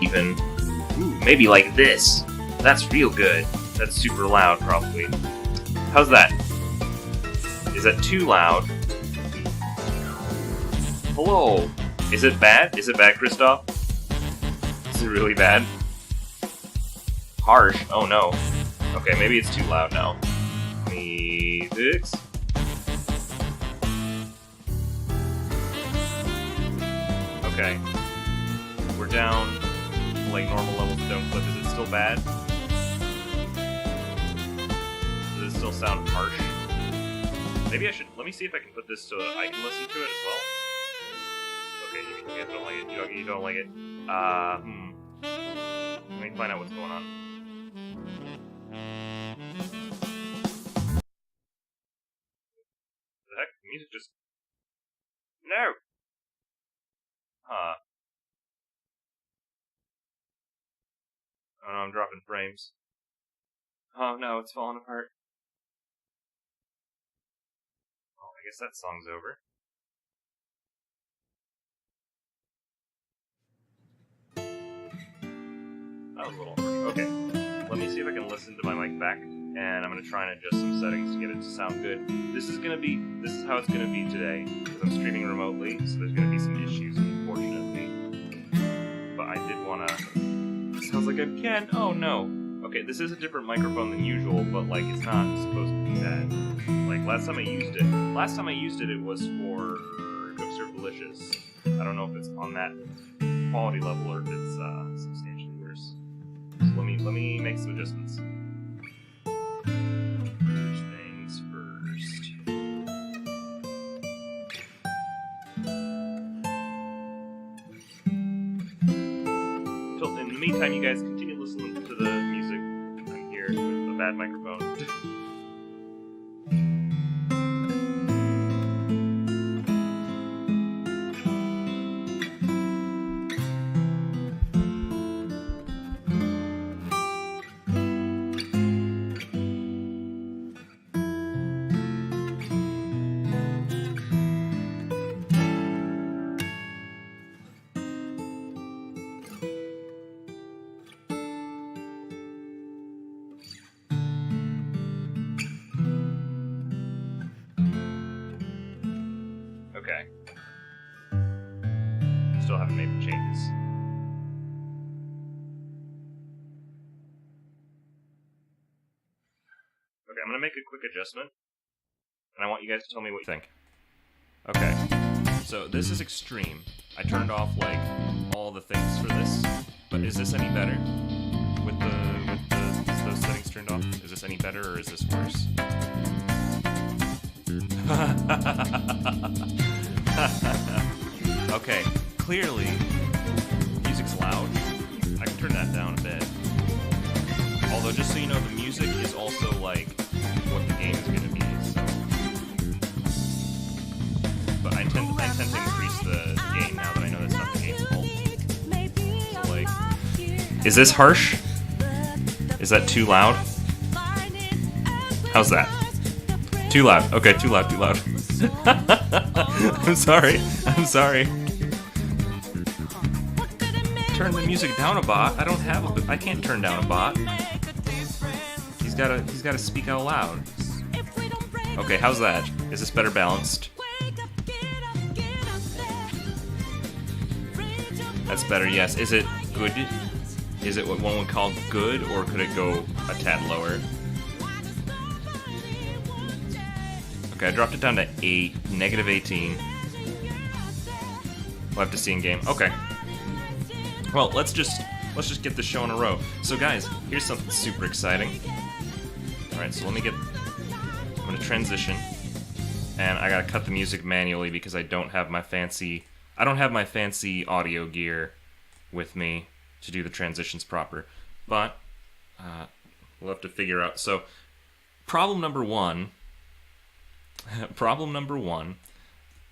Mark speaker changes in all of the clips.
Speaker 1: even. Ooh, maybe like this. That's real good. That's super loud, probably. How's that? Is that too loud? Hello. Is it bad? Is it bad, Christoph? Is it really bad? Harsh. Oh no. Okay, maybe it's too loud now. Let me fix. Okay. We're down like normal levels of don't clip. Is it still bad? Does it still sound harsh? Maybe I should. Let me see if I can put this so I can listen to it as well. Okay, you guys don't like it. You don't like it. Let me find out what's going on. The heck? The music just. No! Huh. Oh no, I'm dropping frames. Oh no, it's falling apart. Oh, I guess that song's over. That was a little harsh. Okay, let me see if I can listen to my mic back, and I'm gonna try and adjust some settings to get it to sound good. This is how it's gonna be today, because I'm streaming remotely, so there's gonna be some issues, unfortunately. But I did wanna... Sounds like I'm Ken. Oh no. Okay, this is a different microphone than usual, but like it's not supposed to be bad. Like last time I used it, it was for Cooks Are Delicious. I don't know if it's on that quality level or if it's substantially worse. So let me make some adjustments. First things first. In the meantime, you guys continue listening to the music. I'm here with a bad microphone. Okay. Still haven't made the changes. Okay, I'm gonna make a quick adjustment, and I want you guys to tell me what you think. Okay, so this is extreme. I turned off like all the things for this, but is this any better with those settings turned off? Is this any better or is this worse? Okay, clearly, music's loud. I can turn that down a bit. Although, just so you know, the music is also, like, what the game is going to be, so... But I intend to increase the gain now that I know that's not the game's fault. So, like... Is this harsh? Is that too loud? How's that? Too loud. Okay, too loud. I'm sorry. Turn the music down a bot. I can't turn down a bot. He's gotta speak out loud. Okay, how's that? Is this better balanced? That's better, yes. Is it good? Is it what one would call good, or could it go a tad lower? Okay, I dropped it down to 8, negative 18. We'll have to see in game. Okay. Well, let's just get the show in a row. So guys, here's something super exciting. Alright, so I'm gonna transition. And I gotta cut the music manually because I don't have my fancy audio gear with me to do the transitions proper. But we'll have to figure out. So problem number one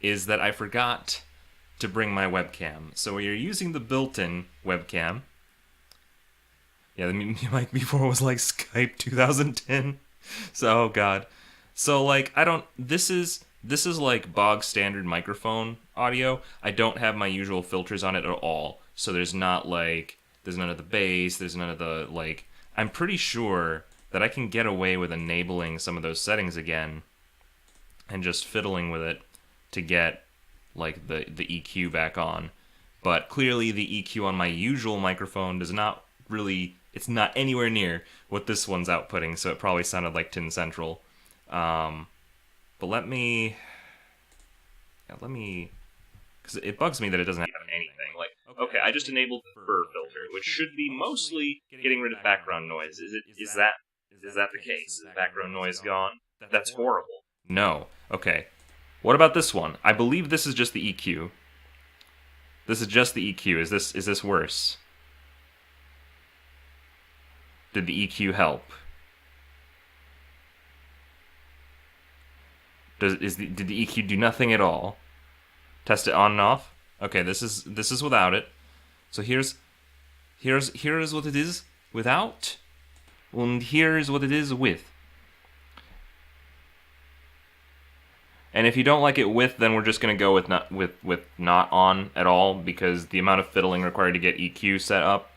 Speaker 1: is that I forgot to bring my webcam. So you're using the built-in webcam. Yeah, the mic before was like Skype 2010. So, oh god. So like this is like bog standard microphone audio. I don't have my usual filters on it at all. So there's not There's none of the bass. There's none of the, like... I'm pretty sure that I can get away with enabling some of those settings again and just fiddling with it to get, like, the EQ back on. But clearly the EQ on my usual microphone does not really... It's not anywhere near what this one's outputting, so it probably sounded like Tin Central. But let me... Yeah, let me... Because it bugs me that it doesn't have anything. Like, okay, I just enabled the fur filter, which should be mostly getting rid of background noise. Is that the case? Is background noise gone? That's horrible. No. Okay. What about this one? I believe this is just the EQ. This is just the EQ. Is this worse? Did the EQ help? Did the EQ do nothing at all? Test it on and off. Okay, this is without it. So here's what it is without, and here's what it is with. And if you don't like it with, then we're just gonna go with not on at all, because the amount of fiddling required to get EQ set up,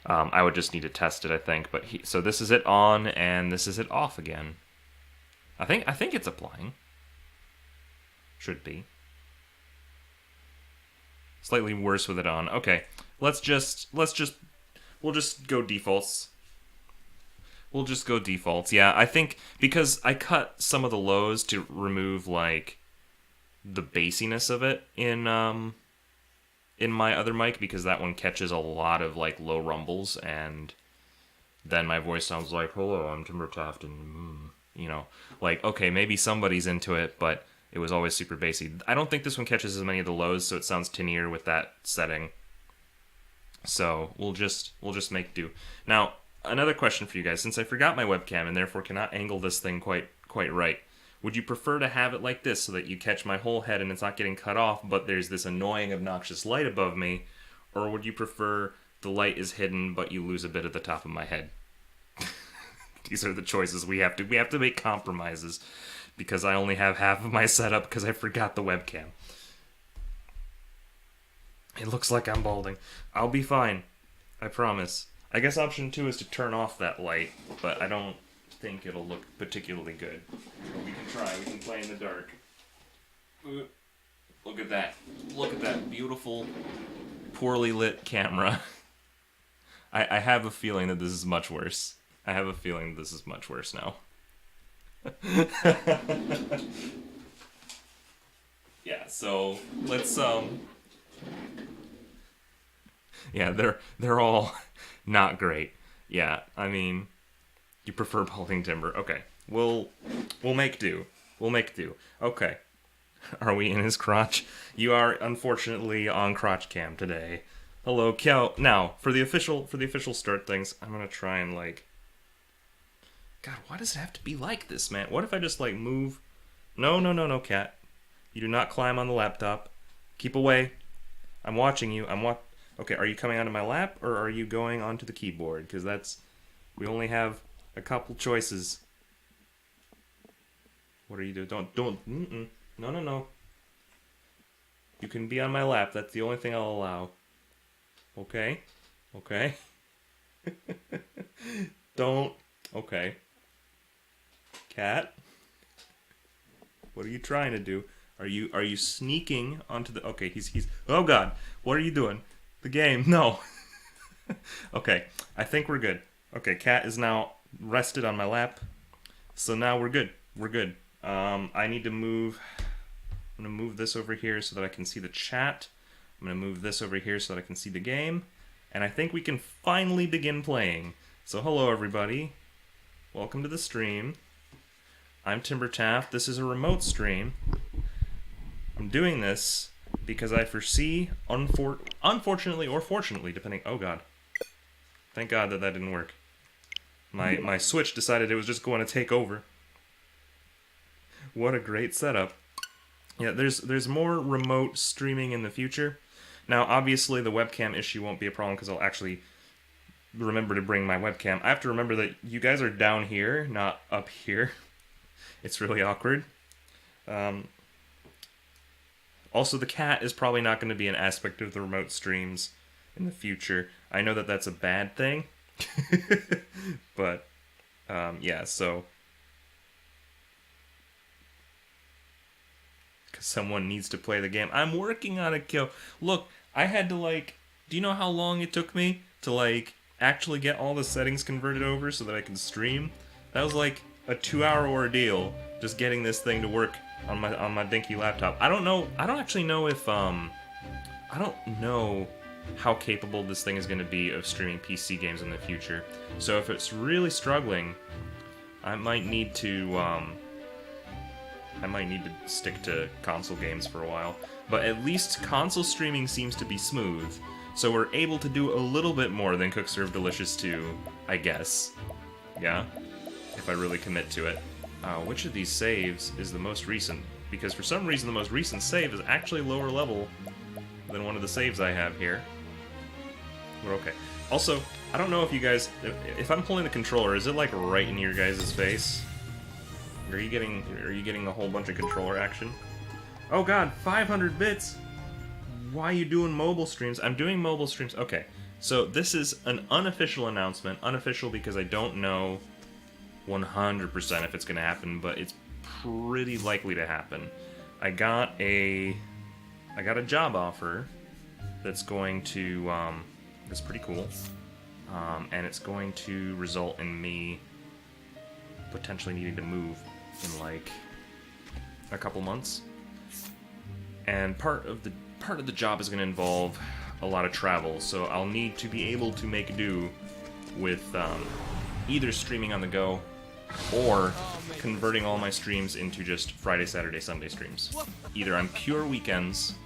Speaker 1: I would just need to test it, I think. But so this is it on, and this is it off again. I think it's applying. Should be. Slightly worse with it on. Okay, we'll just go defaults. We'll just go defaults. Yeah, I think because I cut some of the lows to remove, like, the bassiness of it in my other mic, because that one catches a lot of, like, low rumbles, and then my voice sounds like, hello, I'm Timber Taft, and, you know, like, okay, maybe somebody's into it, but it was always super bassy. I don't think this one catches as many of the lows, so it sounds tinnier with that setting. So we'll just make do. Now, another question for you guys, since I forgot my webcam and therefore cannot angle this thing quite right, would you prefer to have it like this so that you catch my whole head and it's not getting cut off, but there's this annoying, obnoxious light above me, or would you prefer the light is hidden but you lose a bit at the top of my head? These are the choices we have to make compromises, because I only have half of my setup because I forgot the webcam. It looks like I'm balding. I'll be fine. I promise. I guess option 2 is to turn off that light, but I don't think it'll look particularly good. But we can try. We can play in the dark. Look at that. Look at that beautiful, poorly lit camera. I have a feeling that this is much worse. I have a feeling this is much worse now. Yeah, so let's yeah, they're all not great. Yeah, I mean, you prefer balding Timber. Okay. We'll make do. We'll make do. Okay. Are we in his crotch? You are unfortunately on crotch cam today. Hello, Cal. Now, for the official start things, I'm gonna try and, like, God, why does it have to be like this, man? What if I just, like, move? No, cat. You do not climb on the laptop. Keep away. I'm watching you. Okay, are you coming onto my lap, or are you going onto the keyboard? Because we only have a couple choices. What are you doing? No. You can be on my lap. That's the only thing I'll allow. Okay. Don't. Okay. Cat? What are you trying to do? Are you sneaking onto the... Okay, he's... Oh, God. What are you doing? The game. No. Okay, I think we're good. Okay, Cat is now rested on my lap. So now we're good. I need to move... I'm going to move this over here so that I can see the chat. I'm going to move this over here so that I can see the game. And I think we can finally begin playing. So hello, everybody. Welcome to the stream. I'm Timber Taft. This is a remote stream. I'm doing this because I foresee, unfortunately or fortunately, depending... Oh, God. Thank God that didn't work. My Switch decided it was just going to take over. What a great setup. Yeah, there's more remote streaming in the future. Now, obviously, the webcam issue won't be a problem because I'll actually remember to bring my webcam. I have to remember that you guys are down here, not up here. It's really awkward. Also, the cat is probably not going to be an aspect of the remote streams in the future. I know that that's a bad thing, but yeah, so because someone needs to play the game. I'm working on it, Kyo. Look, I had to like, do you know how long it took me to like actually get all the settings converted over so that I can stream? That was like a 2-hour ordeal just getting this thing to work on my dinky laptop. I don't actually know if I don't know how capable this thing is going to be of streaming PC games in the future. So if it's really struggling, I might need to stick to console games for a while. But at least console streaming seems to be smooth, so we're able to do a little bit more than Cook Serve Delicious 2, I guess. Yeah? If I really commit to it. Which of these saves is the most recent? Because for some reason the most recent save is actually lower level than one of the saves I have here. We're okay. Also, I don't know if you guys... If I'm pulling the controller, is it like right in your guys' face? Are you getting a whole bunch of controller action? Oh god, 500 bits! Why are you doing mobile streams? I'm doing mobile streams. Okay, so this is an unofficial announcement. Unofficial because I don't know 100% if it's going to happen, but it's pretty likely to happen. I got a job offer that's going to, that's pretty cool, and it's going to result in me potentially needing to move in like a couple months. And part of the job is going to involve a lot of travel, so I'll need to be able to make do with either streaming on the go or converting all my streams into just Friday, Saturday, Sunday streams. Either I'm pure weekends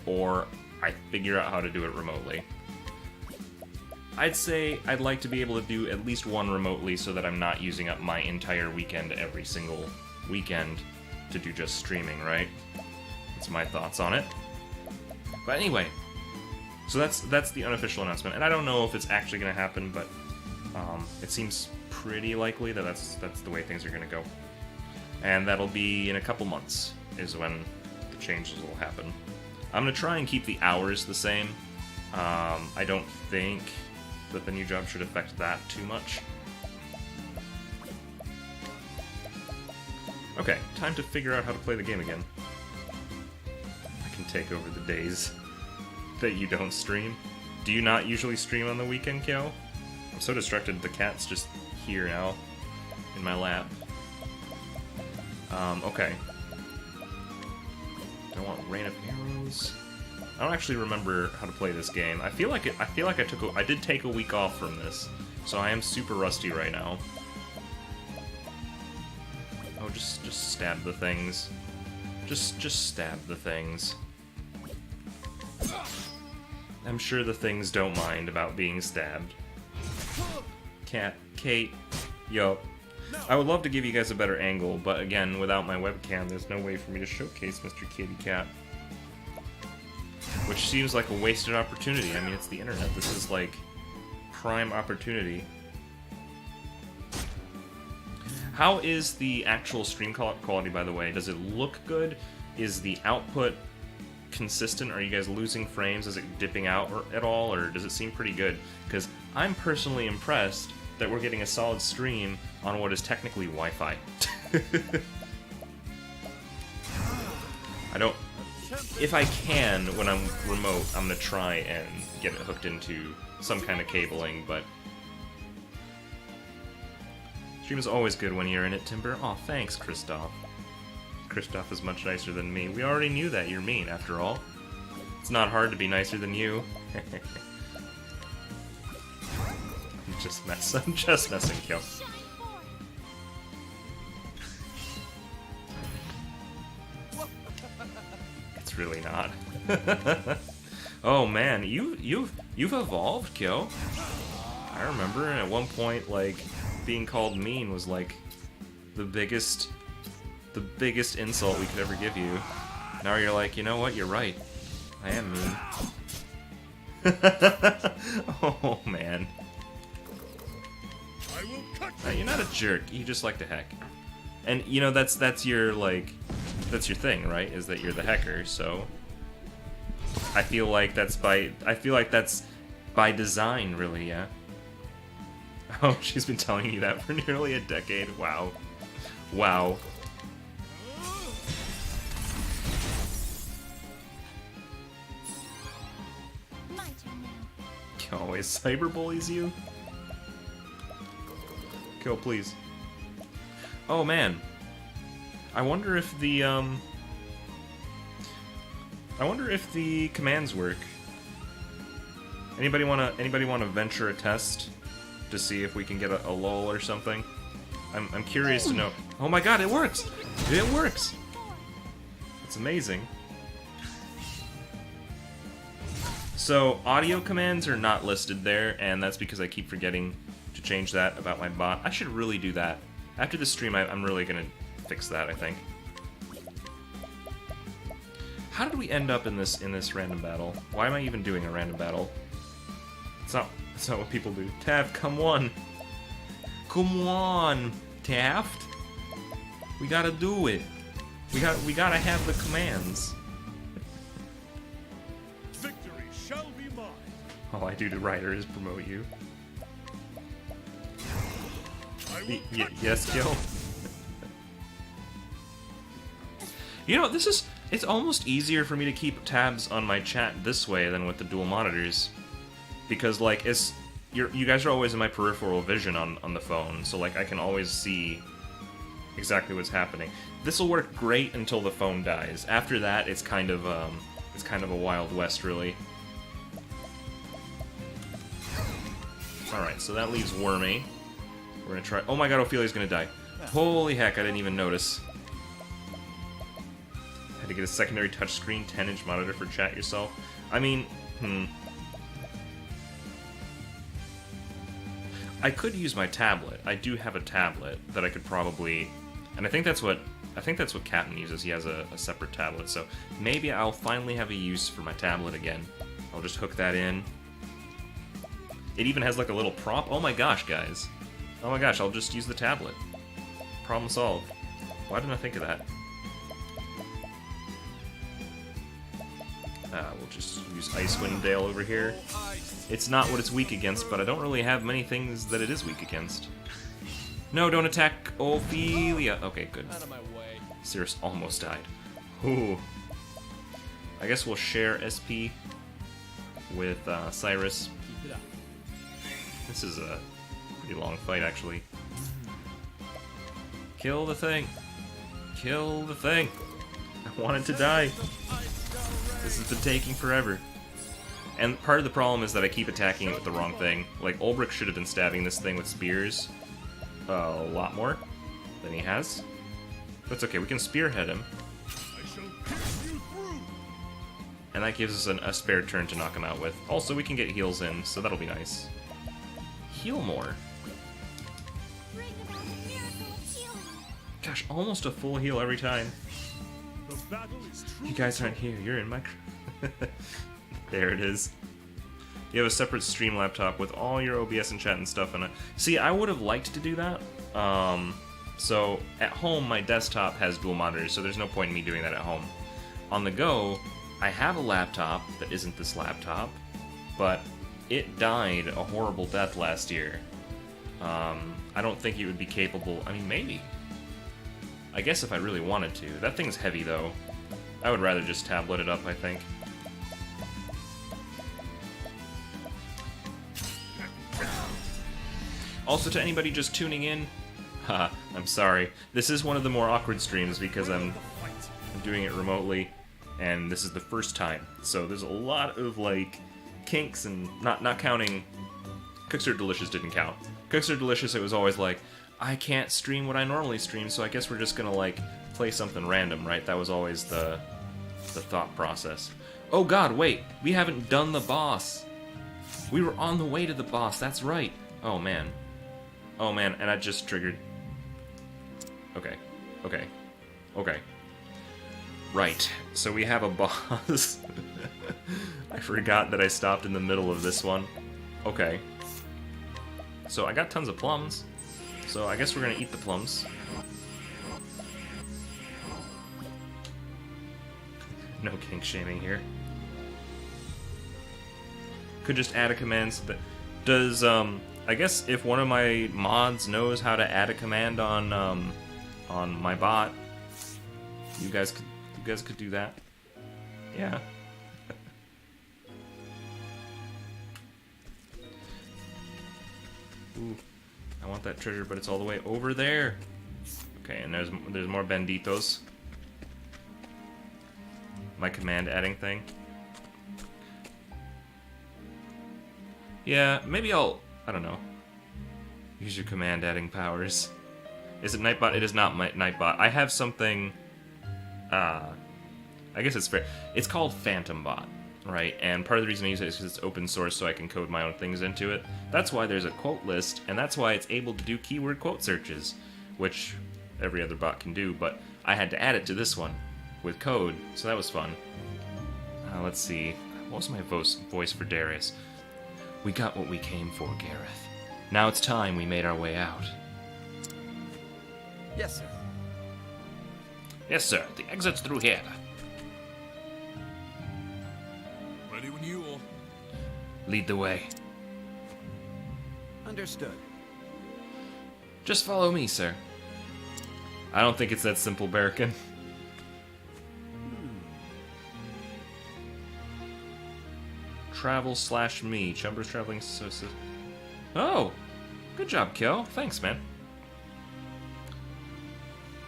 Speaker 1: or I figure out how to do it remotely. I'd say I'd like to be able to do at least one remotely so that I'm not using up my entire weekend every single weekend to do just streaming, right? That's my thoughts on it. But anyway, so that's the unofficial announcement, and I don't know if it's actually going to happen, but it seems pretty likely that that's the way things are going to go. And that'll be in a couple months is when the changes will happen. I'm going to try and keep the hours the same. I don't think that the new job should affect that too much. Okay, time to figure out how to play the game again. I can take over the days that you don't stream. Do you not usually stream on the weekend, Kyo? I'm so distracted, the cat's just here now, in my lap. Okay. Do I want Rain of Arrows? I don't actually remember how to play this game. I feel like I did take a week off from this, so I am super rusty right now. Oh, just stab the things. Just stab the things. I'm sure the things don't mind about being stabbed. Kate, yo. I would love to give you guys a better angle, but again, without my webcam, there's no way for me to showcase Mr. Kitty Cat. Which seems like a wasted opportunity. I mean, it's the internet. This is like prime opportunity. How is the actual stream quality, by the way? Does it look good? Is the output consistent? Are you guys losing frames? Is it dipping out at all, or does it seem pretty good? Because I'm personally impressed that we're getting a solid stream on what is technically Wi-Fi. I don't... If I can, when I'm remote, I'm gonna try and get it hooked into some kind of cabling, but... Stream is always good when you're in it, Timber. Aw, thanks, Christoph. Christoph is much nicer than me. We already knew that, you're mean, after all. It's not hard to be nicer than you. I'm just messing, Kill. It's really not. Oh man, you've evolved, Kyo. I remember at one point, like, being called mean was like the biggest insult we could ever give you. Now you're like, you know what? You're right. I am mean. Oh man. You're not a jerk. You just like to heck. And you know that's your thing, right? Is that you're the hecker? So I feel like that's By design, really, yeah. Oh, she's been telling you that for nearly a decade. Wow. Wow.
Speaker 2: My turn now.
Speaker 1: He always cyberbullies you? Kill, please. Oh, man. I wonder if the, I wonder if the commands work. Anybody wanna venture a test to see if we can get a lull or something? I'm curious to know. Oh my god, it works! It works! It's amazing. So, audio commands are not listed there, and that's because I keep forgetting to change that about my bot. I should really do that. After this stream, I'm really gonna fix that, I think. How did we end up in this random battle? Why am I even doing a random battle? It's not what people do. Taft, come on! Come on, Taft! We gotta do it. We gotta have the commands.
Speaker 3: Victory shall be mine.
Speaker 1: All I do to Ryder is promote you. Yes, kill. You know, it's almost easier for me to keep tabs on my chat this way than with the dual monitors. Because, like, you guys are always in my peripheral vision on the phone, so, like, I can always see exactly what's happening. This will work great until the phone dies. After that, it's kind of a Wild West, really. Alright, so that leaves Wormy. We're gonna try... Oh my god, Ophelia's gonna die. Holy heck, I didn't even notice. Had to get a secondary touchscreen 10-inch monitor for chat yourself. I mean, I could use my tablet. I do have a tablet that I could probably... And I think that's what Captain uses. He has a separate tablet, so maybe I'll finally have a use for my tablet again. I'll just hook that in. It even has like a little prop. Oh my gosh, guys. Oh my gosh, I'll just use the tablet. Problem solved. Why didn't I think of that? We'll just use Icewind Dale over here. It's not what it's weak against, but I don't really have many things that it is weak against. No, don't attack Ophelia. Okay, good.
Speaker 3: Out of my way.
Speaker 1: Cirrus almost died. Ooh. I guess we'll share SP with Cyrus.
Speaker 3: Keep it up.
Speaker 1: This is a pretty long fight, actually. Kill the thing. Kill the thing. I want it to die. This has been taking forever. And part of the problem is that I keep attacking it with the wrong thing. Like, Ulbrich should have been stabbing this thing with spears a lot more than he has. But it's okay, we can spearhead him. And that gives us a spare turn to knock him out with. Also, we can get heals in, so that'll be nice. Heal more.
Speaker 2: Bring about a miracle of healing.
Speaker 1: Gosh, almost a full heal every time.
Speaker 3: The battle is true.
Speaker 1: You guys aren't here, you're in my... There it is. You have a separate stream laptop with all your OBS and chat and stuff in it. See, I would have liked to do that. So, at home, my desktop has dual monitors, so there's no point in me doing that at home. On the go, I have a laptop that isn't this laptop, but it died a horrible death last year. I don't think it would be capable... I mean, maybe. I guess if I really wanted to. That thing's heavy, though. I would rather just tablet it up, I think. Also, to anybody just tuning in, haha, I'm sorry. This is one of the more awkward streams because I'm doing it remotely, and this is the first time. So there's a lot of, like, kinks, and not counting... Cooks Are Delicious didn't count. Cooks Are Delicious, it was always like, I can't stream what I normally stream, so I guess we're just gonna, like, play something random, right? That was always the thought process. Oh god, wait! We haven't done the boss! We were on the way to the boss, that's right! Oh man. Oh man, and I just triggered. Okay. Okay. Okay. Right. So we have a boss. I forgot that I stopped in the middle of this one. Okay. So I got tons of plums. So I guess we're gonna eat the plums. No kink shaming here. could just add a command. Does I guess if one of my mods knows how to add a command on my bot, you guys could do that. Yeah. Ooh, I want that treasure, but it's all the way over there. Okay, and there's more banditos. My command adding thing. Yeah, maybe I don't know. Use your command adding powers. Is it Nightbot? It is not Nightbot. I have something, I guess it's fair. It's called Phantom Bot, right? And part of the reason I use it is because it's open source, so I can code my own things into it. That's why there's a quote list, and that's why it's able to do keyword quote searches, which every other bot can do, but I had to add it to this one with code, so that was fun. Let's see. What was my voice for Darius? We got what we came for, Gareth. Now it's time we made our way out.
Speaker 4: Yes, sir.
Speaker 1: Yes, sir. The exit's through here.
Speaker 3: Ready when you are.
Speaker 1: Lead the way.
Speaker 4: Understood.
Speaker 1: Just follow me, sir. I don't think it's that simple, Barrican. Travel/me. Chumber's traveling so. Oh! Good job, Kel. Thanks, man.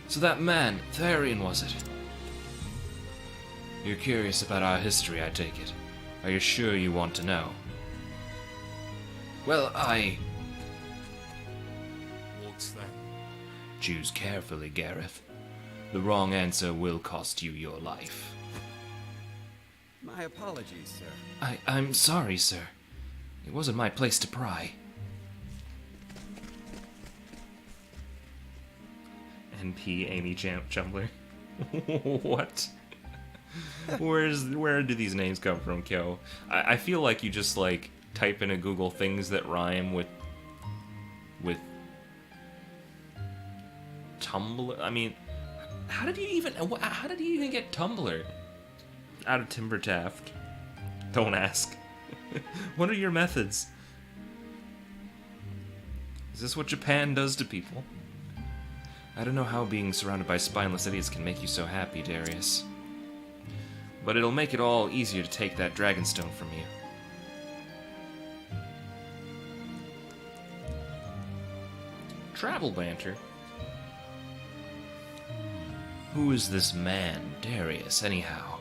Speaker 1: So that man, Therian, was it? You're curious about our history, I take it. Are you sure you want to know? Well,
Speaker 3: What's that?
Speaker 1: Choose carefully, Gareth. The wrong answer will cost you your life.
Speaker 4: My apologies, sir.
Speaker 1: I'm sorry, sir. It wasn't my place to pry. NP Amy Chumbler. What? Where do these names come from, Kyo? I feel like you just like type in a Google things that rhyme with Tumblr. I mean, how did you even get Tumblr? Out of Timbertaft. Don't ask. What are your methods? Is this what Japan does to people? I don't know how being surrounded by spineless idiots can make you so happy, Darius. But it'll make it all easier to take that Dragonstone from you. Travel banter? Who is this man, Darius, anyhow?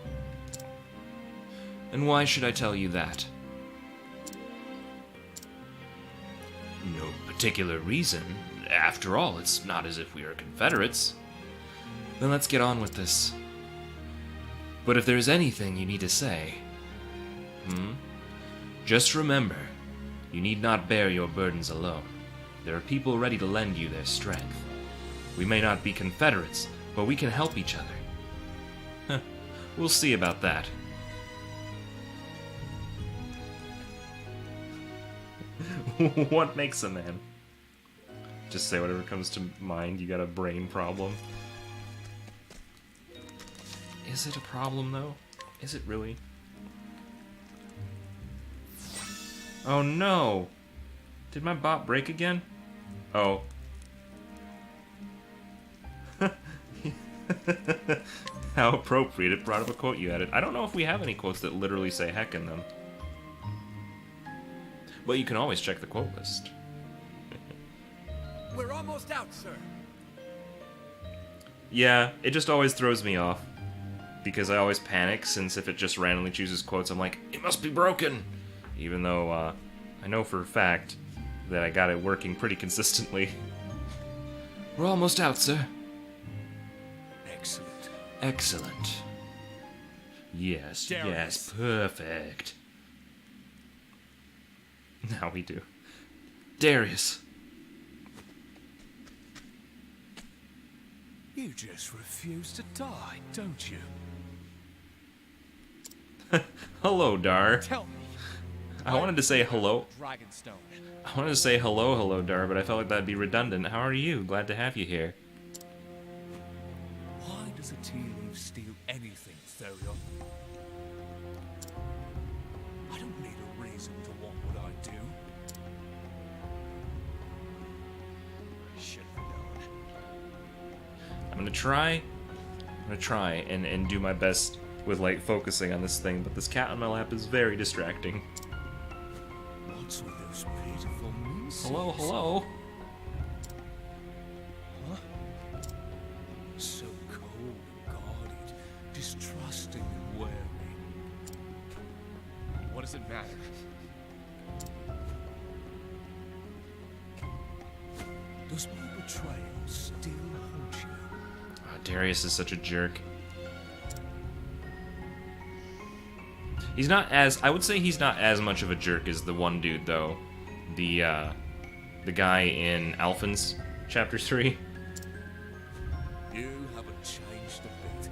Speaker 1: And why should I tell you that? No particular reason. After all, it's not as if we are Confederates. Then let's get on with this. But if there's anything you need to say, just remember, you need not bear your burdens alone. There are people ready to lend you their strength. We may not be Confederates, but we can help each other. We'll see about that. What makes a man? Just say whatever comes to mind. You got a brain problem. Is it a problem, though? Is it really? Oh, no! Did my bot break again? Oh. How appropriate. It brought up a quote you added. I don't know if we have any quotes that literally say heck in them. But you can always check the quote list.
Speaker 4: We're almost out, sir.
Speaker 1: Yeah, it just always throws me off. Because I always panic, since if it just randomly chooses quotes, I'm like, it must be broken! Even though, I know for a fact that I got it working pretty consistently. We're almost out, sir.
Speaker 3: Excellent.
Speaker 1: Excellent. Yes,
Speaker 3: Darius.
Speaker 1: yes, perfect. Now we do. Darius.
Speaker 3: You just refuse to die, don't you?
Speaker 1: Hello, Dar.
Speaker 5: Tell me.
Speaker 1: I wanted to say hello.
Speaker 5: Dragonstone.
Speaker 1: I wanted to say hello, Dar, but I felt like that'd be redundant. How are you? Glad to have you here.
Speaker 3: Why does a tea leaf steal anything, Therion? I don't need a reason to
Speaker 1: I'm gonna try and do my best with like focusing on this thing, but this cat on my lap is very distracting.
Speaker 3: What's with those beautiful moons?
Speaker 1: Hello.
Speaker 3: Huh? So cold and guarded, distrusting and wary. What does it matter? Does my betrayal still haunt you?
Speaker 1: Oh, Darius is such a jerk. He's not as, I would say he's not as much of a jerk as the one dude though. The guy in Alphen's chapter 3.
Speaker 3: You haven't changed a bit.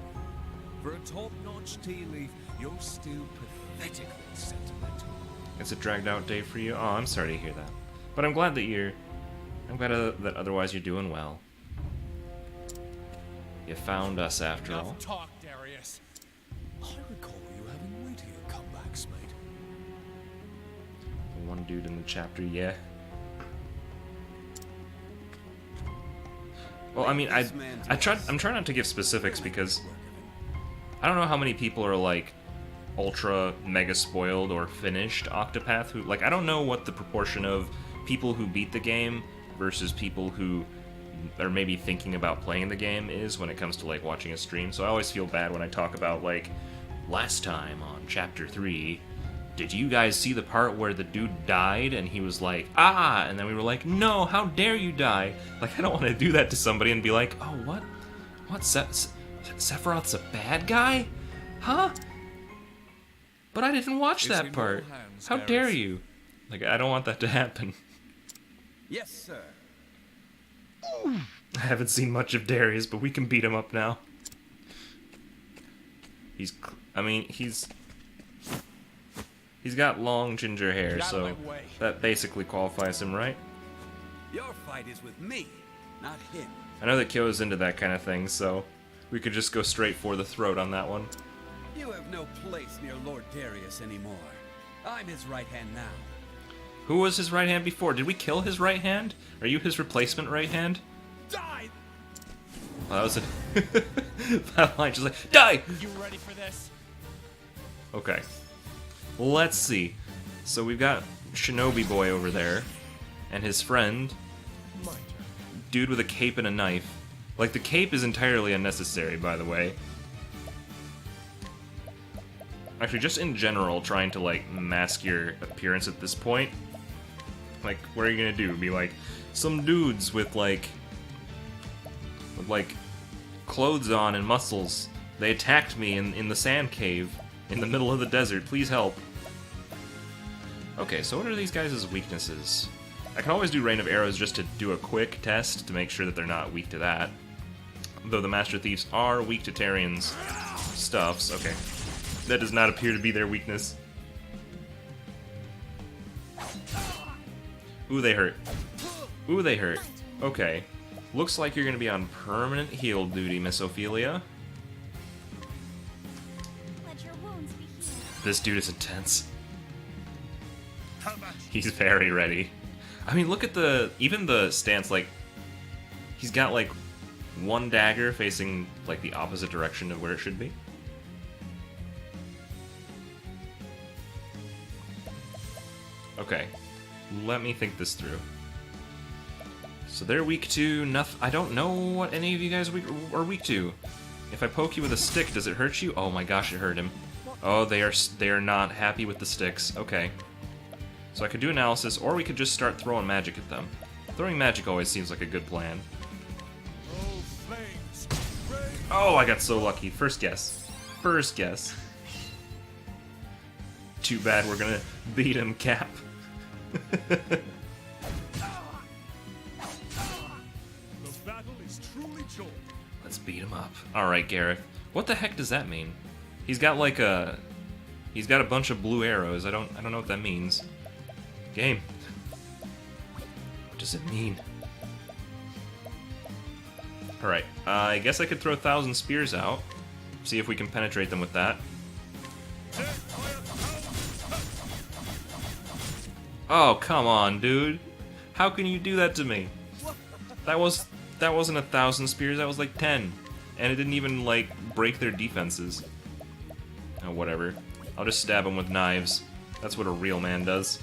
Speaker 3: For a top-notch tea leaf, you're still pathetically sentimental.
Speaker 1: It's a dragged out day for you. Oh, I'm sorry to hear that. But I'm glad that that otherwise you're doing well. You found us after all.
Speaker 3: Enough talk, Darius. I recall you having wittier comebacks, mate.
Speaker 1: The one dude in the chapter, yeah. Well, I mean, I'm trying not to give specifics because I don't know how many people are like ultra mega spoiled or finished Octopath who like I don't know what the proportion of people who beat the game versus people who are maybe thinking about playing the game is when it comes to like watching a stream. So I always feel bad when I talk about like last time on chapter 3, did you guys see the part where the dude died and he was like, ah, and then we were like, no, how dare you die? Like I don't want to do that to somebody and be like, oh, what Sephiroth's a bad guy? Huh? But I didn't watch
Speaker 3: It's
Speaker 1: that
Speaker 3: in
Speaker 1: part.
Speaker 3: your hands,
Speaker 1: How dare
Speaker 3: Darius.
Speaker 1: you? Like I don't want that to happen.
Speaker 4: Yes, sir.
Speaker 1: I haven't seen much of Darius, but we can beat him up now. He's got long ginger hair,
Speaker 3: Get out of
Speaker 1: so
Speaker 3: my way.
Speaker 1: that basically qualifies him, right?
Speaker 4: Your fight is with me, not him.
Speaker 1: I know that Kyo's into that kind of thing, so we could just go straight for the throat on that one.
Speaker 4: You have no place near Lord Darius anymore. I'm his right hand now.
Speaker 1: Who was his right hand before? Did we kill his right hand? Are you his replacement right hand?
Speaker 4: Die!
Speaker 1: Well, that was it. That line just like, die!
Speaker 3: You ready for this?
Speaker 1: Okay. Let's see. So we've got Shinobi Boy over there, and his friend, dude with a cape and a knife. Like, the cape is entirely unnecessary, by the way. Actually, just in general, trying to, like, mask your appearance at this point. Like, what are you gonna do? Be like, some dudes with, like, clothes on and muscles. They attacked me in the sand cave in the middle of the desert. Please help. Okay, so what are these guys' weaknesses? I can always do Rain of Arrows just to do a quick test to make sure that they're not weak to that. Though the Master Thieves are weak to Tarian's stuffs. Okay. That does not appear to be their weakness. Ooh, they hurt. Ooh, they hurt. Okay. Looks like you're gonna be on permanent heal duty, Miss Ophelia.
Speaker 2: Let your wounds be healed.
Speaker 1: This dude is intense. He's very ready. I mean, look at even the stance, like, he's got, like, one dagger facing, like, the opposite direction of where it should be. Okay. Let me think this through. So they're weak to nothing. I don't know what any of you guys are weak to. If I poke you with a stick, does it hurt you? Oh my gosh, it hurt him. Oh, they are not happy with the sticks. Okay. So I could do analysis, or we could just start throwing magic at them. Throwing magic always seems like a good plan. Oh, I got so lucky. First guess. First guess. Too bad we're gonna beat him, Cap.
Speaker 3: The battle is truly joined.
Speaker 1: Let's beat him up. Alright, Gareth. What the heck does that mean? He's got like a... He's got a bunch of blue arrows. I don't know what that means. Game. What does it mean? Alright, I guess I could throw 1,000 spears out. See if we can penetrate them with that. Oh, come on, dude. How can you do that to me? That wasn't 1,000 spears, that was like 10. and it didn't even, like, break their defenses. Oh, whatever. I'll just stab them with knives. That's what a real man does.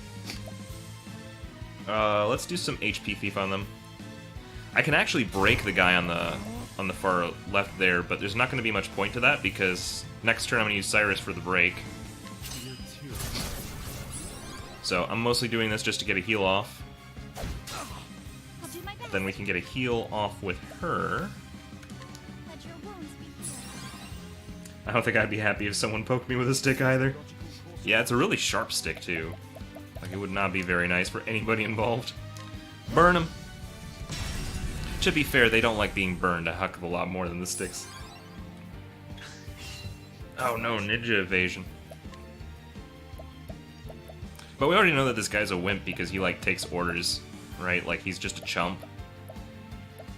Speaker 1: Let's do some HP thief on them. I can actually break the guy on the far left there, but there's not going to be much point to that because next turn I'm going to use Cyrus for the break. So I'm mostly doing this just to get a heal off.
Speaker 2: I'll do my best.
Speaker 1: Then we can get a heal off with her.
Speaker 2: Let your wounds be healed.
Speaker 1: I don't think I'd be happy if someone poked me with a stick either. Yeah, it's a really sharp stick too. Like, it would not be very nice for anybody involved. Burn them. To be fair, they don't like being burned a heck of a lot more than the sticks. Oh no, ninja evasion. But we already know that this guy's a wimp because he, like, takes orders, right? Like, he's just a chump.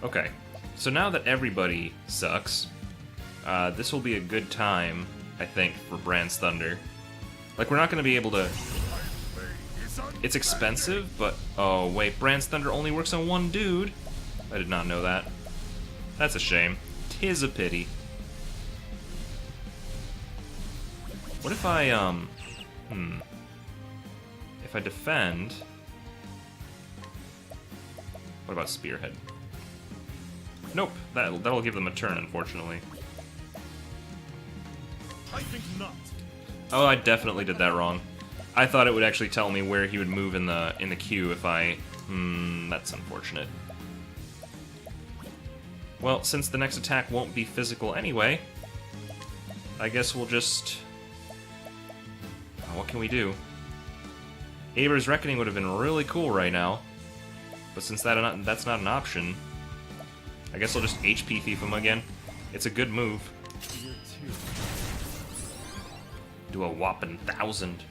Speaker 1: Okay, so now that everybody sucks, this will be a good time, I think, for Brand's Thunder. Like, we're not going to be able to... It's expensive, but... Oh, wait, Brand's Thunder only works on one dude? I did not know that. That's a shame. 'Tis a pity. What if I, If I defend... What about Spearhead? Nope, that'll give them a turn, unfortunately.
Speaker 3: I think not.
Speaker 1: Oh, I definitely did that wrong. I thought it would actually tell me where he would move in the queue if I... that's unfortunate. Well, since the next attack won't be physical anyway, I guess we'll just... Oh, what can we do? Aber's Reckoning would have been really cool right now, but since that's not an option, I guess I'll just HP Thief him again. It's a good move. Do a whopping 1,000.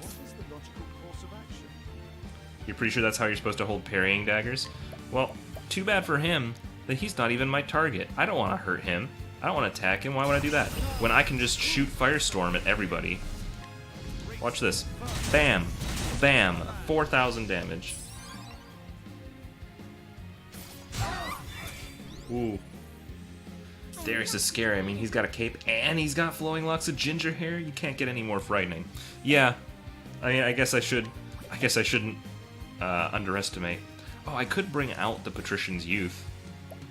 Speaker 1: You're pretty sure that's how you're supposed to hold parrying daggers? Well, too bad for him that he's not even my target. I don't want to hurt him. I don't want to attack him. Why would I do that? When I can just shoot Firestorm at everybody. Watch this. Bam. Bam. 4,000 damage. Ooh. Darius is scary. I mean, he's got a cape and he's got flowing locks of ginger hair. You can't get any more frightening. Yeah. I mean, I guess I shouldn't underestimate. Oh, I could bring out the Patrician's Youth.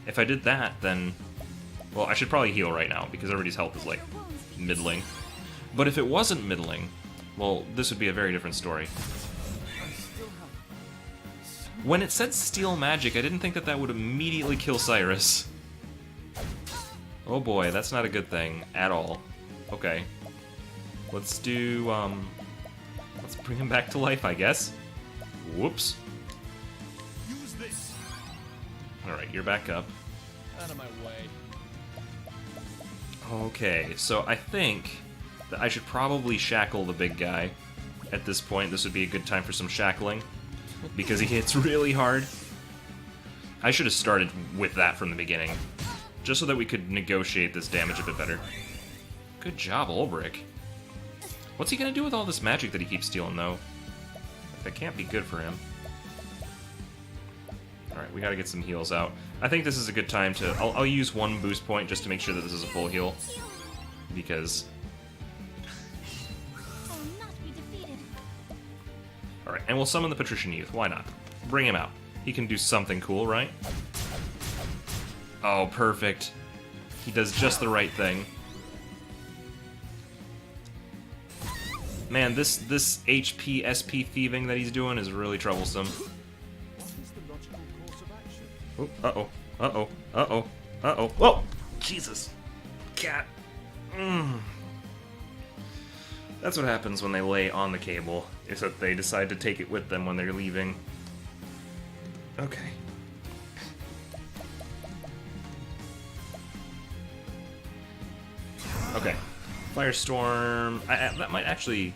Speaker 1: If I did that, then... Well, I should probably heal right now, because everybody's health is, like, middling. But if it wasn't middling, well, this would be a very different story. When it said Steel Magic, I didn't think that that would immediately kill Cyrus. Oh boy, that's not a good thing at all. Okay. Let's do, let's bring him back to life, I guess. Whoops.
Speaker 3: Use this.
Speaker 1: Alright, you're back up.
Speaker 3: Out of my way.
Speaker 1: Okay, so I think that I should probably shackle the big guy. At this point, this would be a good time for some shackling, because he hits really hard. I should have started with that from the beginning, just so that we could negotiate this damage a bit better. Good job, Ulbrich. What's he gonna do with all this magic that he keeps stealing, though? That can't be good for him. Alright, we gotta get some heals out. I think this is a good time to... I'll use one boost point just to make sure that this is a full heal. Because...
Speaker 2: I will not be defeated.
Speaker 1: Alright, and we'll summon the Patrician Youth. Why not? Bring him out. He can do something cool, right? Oh, perfect. He does just the right thing. Man, this HP, SP thieving that he's doing is really troublesome. Oh, uh-oh, uh-oh, uh-oh, uh-oh. Whoa! Jesus! Cat! That's what happens when they lay on the cable, is that they decide to take it with them when they're leaving. Okay. Okay. Firestorm... that might actually...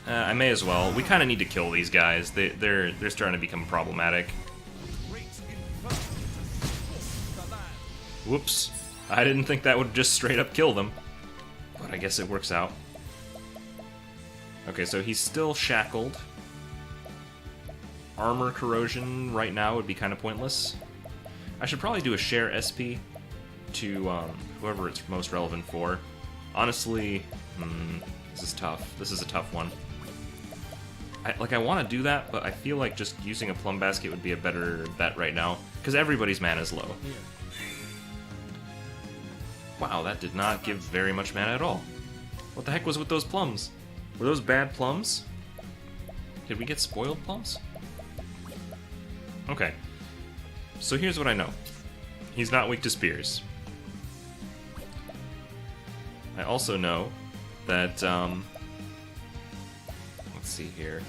Speaker 1: I may as well. We kind of need to kill these guys. They're starting to become problematic. Whoops. I didn't think that would just straight up kill them. But I guess it works out. Okay, so he's still shackled. Armor corrosion right now would be kind of pointless. I should probably do a share SP. to whoever it's most relevant for. Honestly, this is tough. This is a tough one. I want to do that, but I feel like just using a plum basket would be a better bet right now, because everybody's mana is low. Wow, that did not give very much mana at all. What the heck was with those plums? Were those bad plums? Did we get spoiled plums? Okay. So here's what I know. He's not weak to spears. I also know that, let's see here.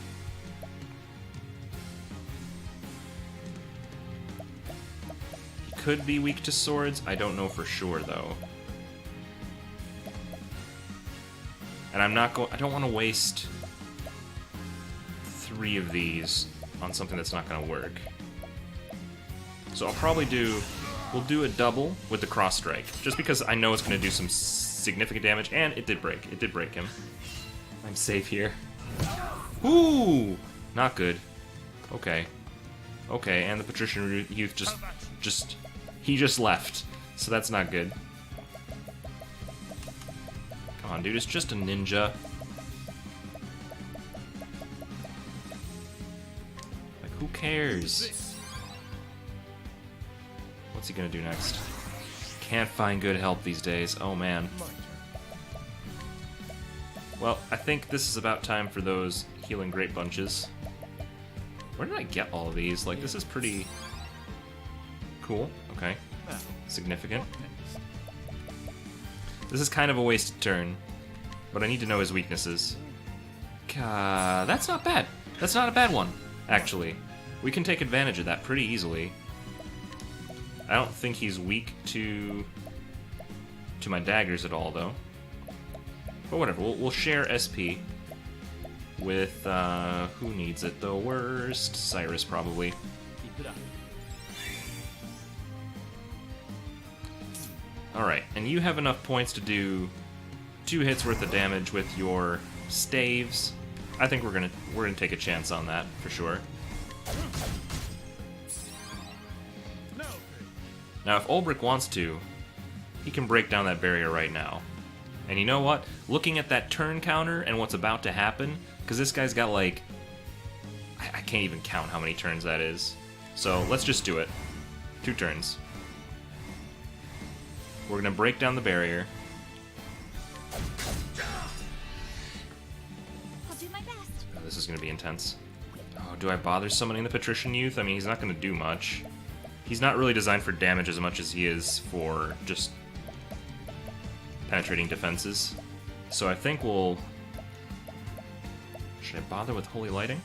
Speaker 1: He could be weak to swords. I don't know for sure, though. And I don't want to waste 3 of these on something that's not going to work. So I'll probably we'll do a double with the cross strike, just because I know it's going to do some significant damage, and it did break. It did break him. I'm safe here. Ooh! Not good. Okay. Okay, and the patrician youth he just left. So that's not good. Come on, dude, it's just a ninja. Like, who cares? What's he gonna do next? Can't find good help these days. Oh, man. Well, I think this is about time for those healing great bunches. Where did I get all of these? Like, this is pretty cool. Okay. Significant. This is kind of a wasted turn, but I need to know his weaknesses. That's not bad. That's not a bad one, actually. We can take advantage of that pretty easily. I don't think he's weak to my daggers at all, though. But whatever, we'll share SP with, who needs it the worst? Cyrus, probably.
Speaker 5: Keep it up.
Speaker 1: Alright, and you have enough points to do 2 hits worth of damage with your staves. I think we're gonna take a chance on that, for sure. Now, if Ulbrich wants to, he can break down that barrier right now. And you know what? Looking at that turn counter and what's about to happen, because this guy's got, like, I can't even count how many turns that is. So let's just do it. 2 turns. We're gonna break down the barrier.
Speaker 2: I'll do my best.
Speaker 1: Oh, this is gonna be intense. Oh, do I bother summoning the Patrician Youth? I mean, he's not gonna do much. He's not really designed for damage as much as he is for just penetrating defenses. So I think we'll... Should I bother with Holy Lighting?